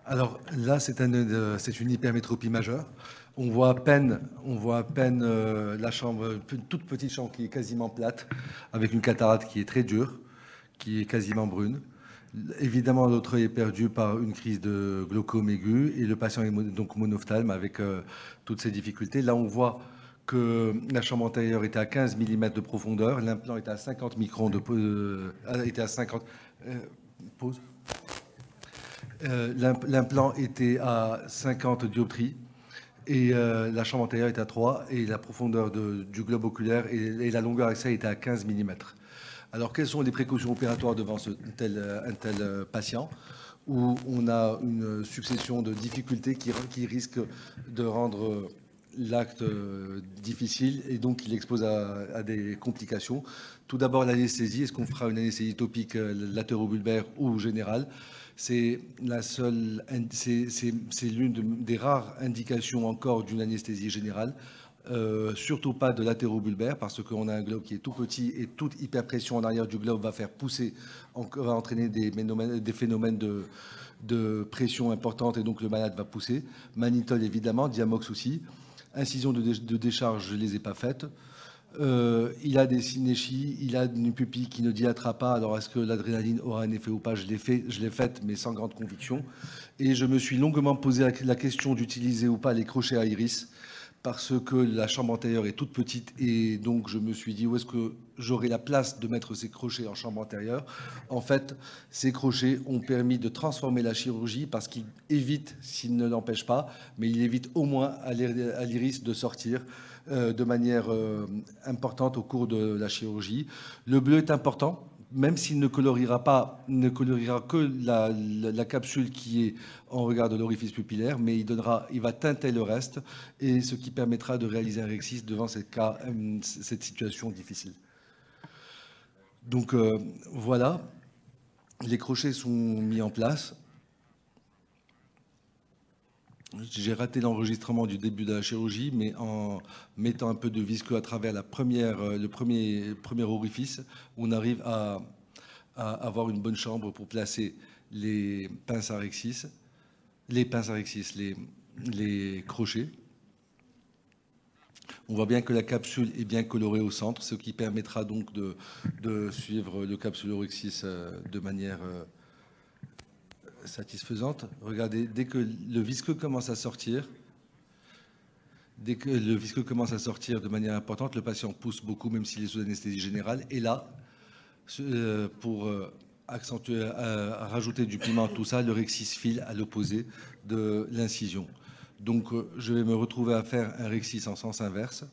Alors là, c'est une hypermétropie majeure. On voit à peine la chambre, une toute petite chambre qui est quasiment plate, avec une cataracte qui est très dure, qui est quasiment brune. Évidemment, l'autre œil est perdu par une crise de glaucome aigu et le patient est donc monophtalme avec toutes ces difficultés. Là, on voit que la chambre antérieure était à 15 mm de profondeur, l'implant était à 50 microns était à 50 pause. L'implant était à 50 dioptries et la chambre antérieure était à 3 et la profondeur du globe oculaire et la longueur axiale était à 15 mm. Alors, quelles sont les précautions opératoires devant un tel patient où on a une succession de difficultés qui risquent de rendre l'acte difficile et donc il expose à des complications. Tout d'abord, l'anesthésie. Est-ce qu'on fera une anesthésie topique latérobulbaire ou générale? C'est l'une des rares indications encore d'une anesthésie générale. Surtout pas de latérobulbaire parce qu'on a un globe qui est tout petit et toute hyperpression en arrière du globe va faire pousser, va entraîner des phénomènes de pression importante et donc le malade va pousser. Mannitol évidemment, Diamox aussi. Incision de décharge, je ne les ai pas faites. Il a des synéchies, il a une pupille qui ne dilatera pas. Alors, est-ce que l'adrénaline aura un effet ou pas? Je l'ai faite, mais sans grande conviction. Et je me suis longuement posé la question d'utiliser ou pas les crochets à iris, parce que la chambre antérieure est toute petite. Et donc, je me suis dit, où est-ce que j'aurai la place de mettre ces crochets en chambre antérieure? En fait, ces crochets ont permis de transformer la chirurgie, parce qu'ils évitent, s'ils ne l'empêchent pas, mais ils évitent au moins à l'iris de sortir de manière importante au cours de la chirurgie. Le bleu est important, même s'il ne coloriera que la capsule qui est en regard de l'orifice pupillaire, mais il va teinter le reste, et ce qui permettra de réaliser un rexis devant cette situation difficile. Donc voilà, les crochets sont mis en place. J'ai raté l'enregistrement du début de la chirurgie, mais en mettant un peu de visqueux à travers le premier orifice, on arrive à avoir une bonne chambre pour placer les pinces à rexis, les crochets. On voit bien que la capsule est bien colorée au centre, ce qui permettra donc de suivre le capsulorhexis de manière satisfaisante. Regardez, dès que le visqueux commence à sortir, de manière importante, le patient pousse beaucoup, même s'il est sous anesthésie générale. Et là, pour rajouter du piment à tout ça, le rexis file à l'opposé de l'incision. Donc, je vais me retrouver à faire un rexis en sens inverse.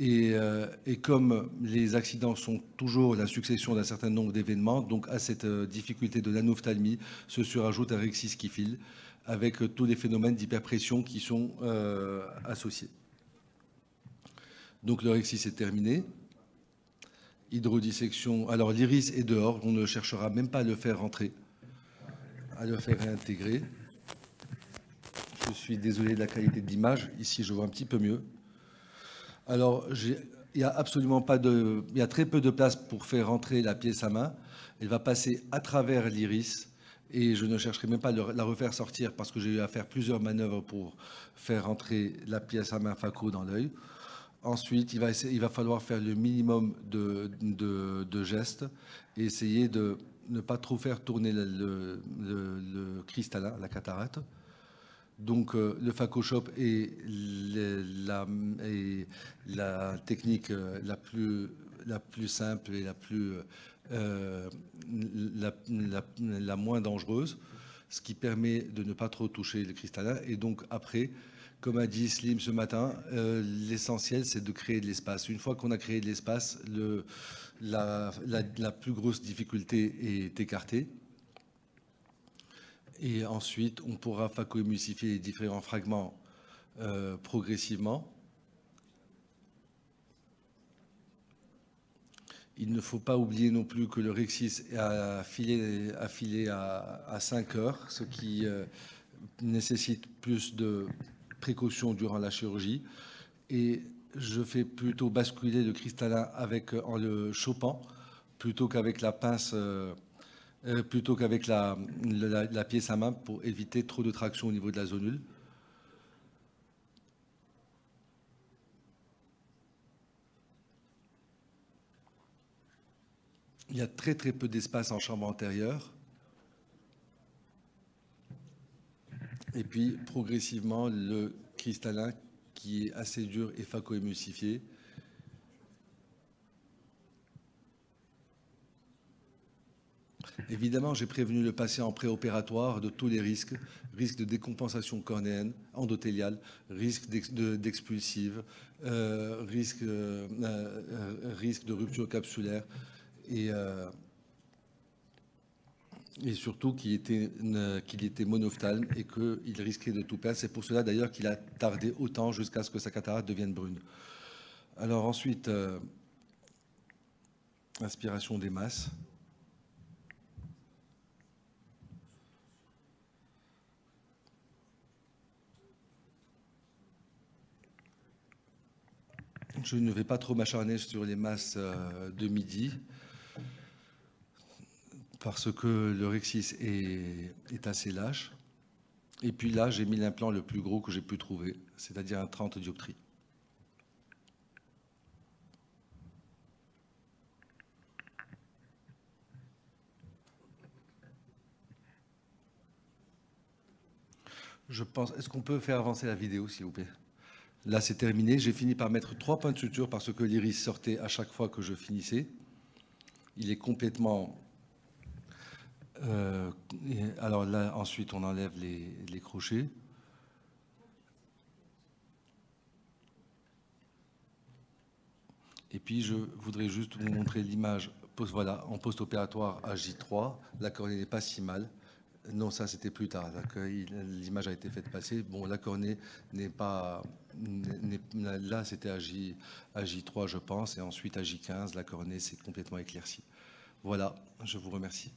Et comme les accidents sont toujours la succession d'un certain nombre d'événements, donc à cette difficulté de l'anophtalmie se surajoute un rexis qui file avec tous les phénomènes d'hyperpression qui sont associés. Donc le rexis est terminé. Hydrodissection. Alors l'iris est dehors, on ne cherchera même pas à le faire rentrer, à le faire réintégrer. Je suis désolé de la qualité de l'image. Ici, je vois un petit peu mieux. Alors, il y a très peu de place pour faire rentrer la pièce à main. Elle va passer à travers l'iris et je ne chercherai même pas à la refaire sortir parce que j'ai eu à faire plusieurs manœuvres pour faire rentrer la pièce à main phaco dans l'œil. Ensuite, il va falloir faire le minimum de gestes et essayer de ne pas trop faire tourner le cristallin, la cataracte. Donc le phacoshop est la technique la plus simple et la moins dangereuse, ce qui permet de ne pas trop toucher le cristallin. Et donc après, comme a dit Slim ce matin, l'essentiel c'est de créer de l'espace. Une fois qu'on a créé de l'espace, la plus grosse difficulté est écartée. Et ensuite, on pourra phacoémulsifier les différents fragments progressivement. Il ne faut pas oublier non plus que le rexis a filé à 5 heures, ce qui nécessite plus de précautions durant la chirurgie. Et je fais plutôt basculer le cristallin en le chopant plutôt qu'avec la pince plutôt qu'avec la pièce à main pour éviter trop de traction au niveau de la zonule. Il y a très très peu d'espace en chambre antérieure. Et puis progressivement, le cristallin qui est assez dur et phacoémulsifié. Évidemment, j'ai prévenu le patient en préopératoire de tous les risques, risque de décompensation cornéenne, endothéliale, risque d'expulsive, risque de rupture capsulaire et surtout qu'il était monophtalme et qu'il risquait de tout perdre. C'est pour cela d'ailleurs qu'il a tardé autant jusqu'à ce que sa cataracte devienne brune. Alors ensuite, inspiration des masses. Je ne vais pas trop m'acharner sur les masses de midi parce que le rexis est assez lâche. Et puis là, j'ai mis l'implant le plus gros que j'ai pu trouver, c'est-à-dire un 30 dioptries. Je pense, est-ce qu'on peut faire avancer la vidéo, s'il vous plaît? Là, c'est terminé. J'ai fini par mettre 3 points de suture parce que l'iris sortait à chaque fois que je finissais. Il est complètement... alors là, ensuite, on enlève les crochets. Et puis, je voudrais juste vous montrer l'image. Voilà, en post-opératoire à J3, la cornée n'est pas si mal. Non, ça, c'était plus tard. L'image a été faite passer. Bon, la cornée n'est pas... Là, c'était à J3, je pense. Et ensuite, à J15, la cornée s'est complètement éclaircie. Voilà, je vous remercie.